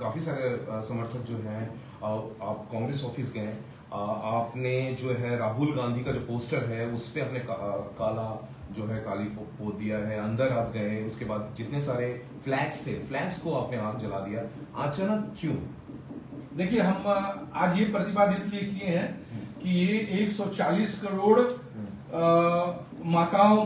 काफी सारे समर्थक जो हैं आप कांग्रेस ऑफिस गए, आपने जो है राहुल गांधी का जो पोस्टर है उस पे अपने काला जो है काली पोत दिया है, अंदर आप गए, उसके बाद जितने सारे फ्लैग्स थे फ्लैग्स को आपने आग जला दिया, अचानक क्यों? देखिए, हम आज ये प्रतिवाद इसलिए किए हैं कि ये 140 करोड़ माताओं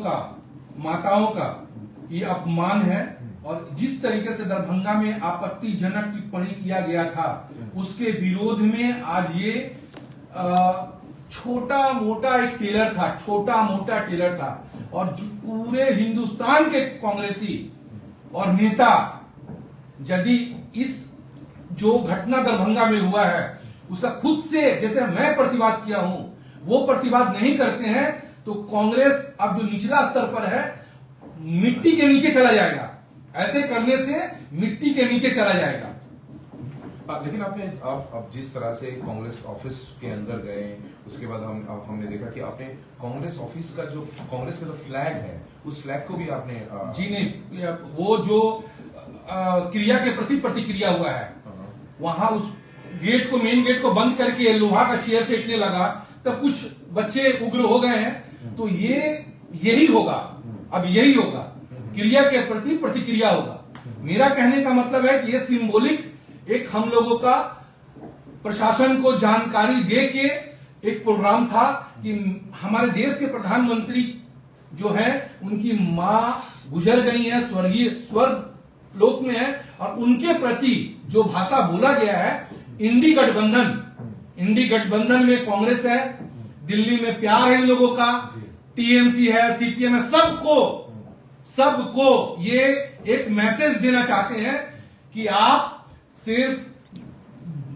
का ये अपमान है, और जिस तरीके से दरभंगा में आपत्तिजनक टिप्पणी किया गया था उसके विरोध में आज ये छोटा मोटा एक टेलर था, और पूरे हिंदुस्तान के कांग्रेसी और नेता यदि इस जो घटना दरभंगा में हुआ है उसका खुद से जैसे मैं प्रतिवाद किया हूं वो प्रतिवाद नहीं करते हैं तो कांग्रेस अब जो निचला स्तर पर है मिट्टी के नीचे चला जाएगा। ऐसे करने से मिट्टी के नीचे चला जाएगा। लेकिन आप जिस तरह से कांग्रेस ऑफिस के अंदर गए, उसके बाद हमने देखा कि आपने कांग्रेस ऑफिस का जो कांग्रेस का जो फ्लैग है उस फ्लैग को भी आपने जी नहीं, वो जो क्रिया के प्रति प्रतिक्रिया हुआ है वहां उस गेट को, मेन गेट को बंद करके लोहा का चेयर फेंकने लगा, तब कुछ बच्चे उग्र हो गए हैं। तो यही होगा, अब यही होगा, क्रिया के प्रति प्रतिक्रिया होगा। मेरा कहने का मतलब है कि ये सिंबॉलिक एक हम लोगों का प्रशासन को जानकारी दे के एक प्रोग्राम था कि हमारे देश के प्रधानमंत्री जो हैं उनकी मां गुजर गई है, स्वर्ग लोक में है, और उनके प्रति जो भाषा बोला गया है, इंडी गठबंधन में कांग्रेस है, दिल्ली में प्यार है इन लोगों का, टीएमसी है, सीपीएम है, सबको ये एक मैसेज देना चाहते हैं कि आप सिर्फ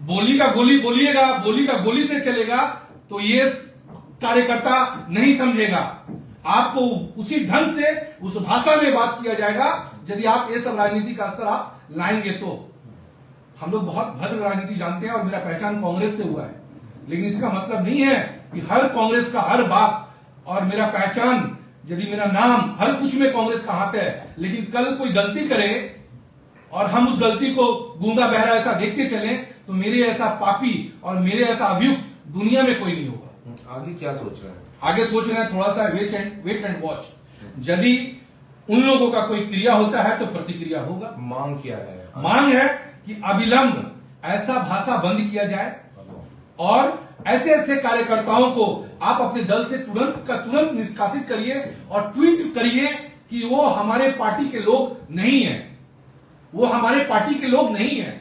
बोली का गोली बोलिएगा, बोली का गोली से चलेगा तो ये कार्यकर्ता नहीं समझेगा। आपको उसी ढंग से उस भाषा में बात किया जाएगा यदि आप ये सब राजनीति का स्तर आप लाएंगे तो। हम लोग बहुत भद्र राजनीति जानते हैं और मेरा पहचान कांग्रेस से हुआ है, लेकिन इसका मतलब नहीं है कि हर कांग्रेस का हर बात और मेरा पहचान यदि मेरा नाम हर कुछ में कांग्रेस का हाथ है, लेकिन कल कोई गलती करे और हम उस गलती को गूंगा बहरा ऐसा देखते चलें तो मेरे ऐसा पापी और मेरे ऐसा अभियुक्त दुनिया में कोई नहीं होगा। आगे क्या सोच रहे हैं? आगे सोच रहे हैं थोड़ा सा वेट एंड वॉच। यदि उन लोगों का कोई क्रिया होता है तो प्रतिक्रिया होगा। मांग क्या है? मांग है कि अविलंब ऐसा भाषा बंद किया जाए और ऐसे कार्यकर्ताओं को आप अपने दल से तुरंत निष्कासित करिए और ट्वीट करिए कि वो हमारे पार्टी के लोग नहीं है, वो हमारे पार्टी के लोग नहीं है।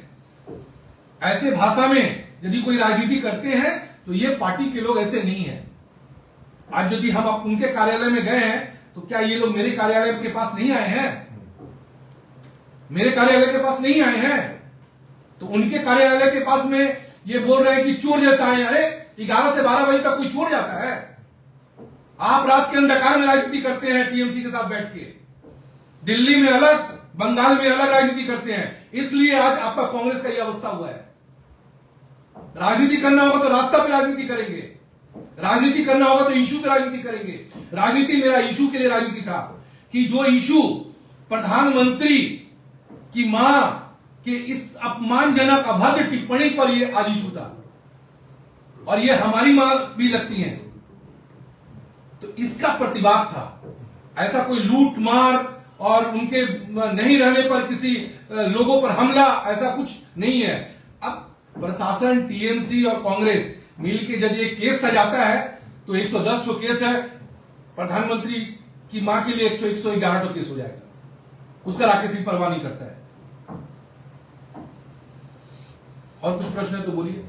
ऐसे भाषा में यदि कोई राजनीति करते हैं तो ये पार्टी के लोग ऐसे नहीं है। आज यदि हम उनके कार्यालय में गए हैं तो क्या ये लोग मेरे कार्यालय के पास नहीं आए हैं? मेरे कार्यालय के पास नहीं आए हैं तो उनके कार्यालय के पास में ये बोल रहे हैं कि चोर जैसा आए। अरे 11 से 12 बजे तक कोई चोर जाता है? आप रात के अंधकार में राजनीति करते हैं टीएमसी के साथ बैठ के, दिल्ली में अलग, बंगाल में अलग राजनीति करते हैं, इसलिए आज आपका कांग्रेस का यह अवस्था हुआ है। राजनीति करना होगा तो रास्ता पे राजनीति करेंगे, राजनीति करना होगा तो इशू पे राजनीति करेंगे। राजनीति मेरा इशू के लिए राजनीति था कि जो इशू प्रधानमंत्री की मां के इस अपमानजनक अभद्र टिप्पणी पर यह आज इशू था और ये हमारी मां भी लगती हैं, तो इसका प्रतिवाद था। ऐसा कोई लूट मार और उनके नहीं रहने पर किसी लोगों पर हमला, ऐसा कुछ नहीं है। अब प्रशासन, टीएमसी और कांग्रेस मिलकर यदि एक केस सजाता है तो 110 जो केस है प्रधानमंत्री की मां के लिए 111 तो केस हो जाएगा, उसका राकेश सिंह परवाह नहीं करता है। और कुछ प्रश्न है तो बोलिए।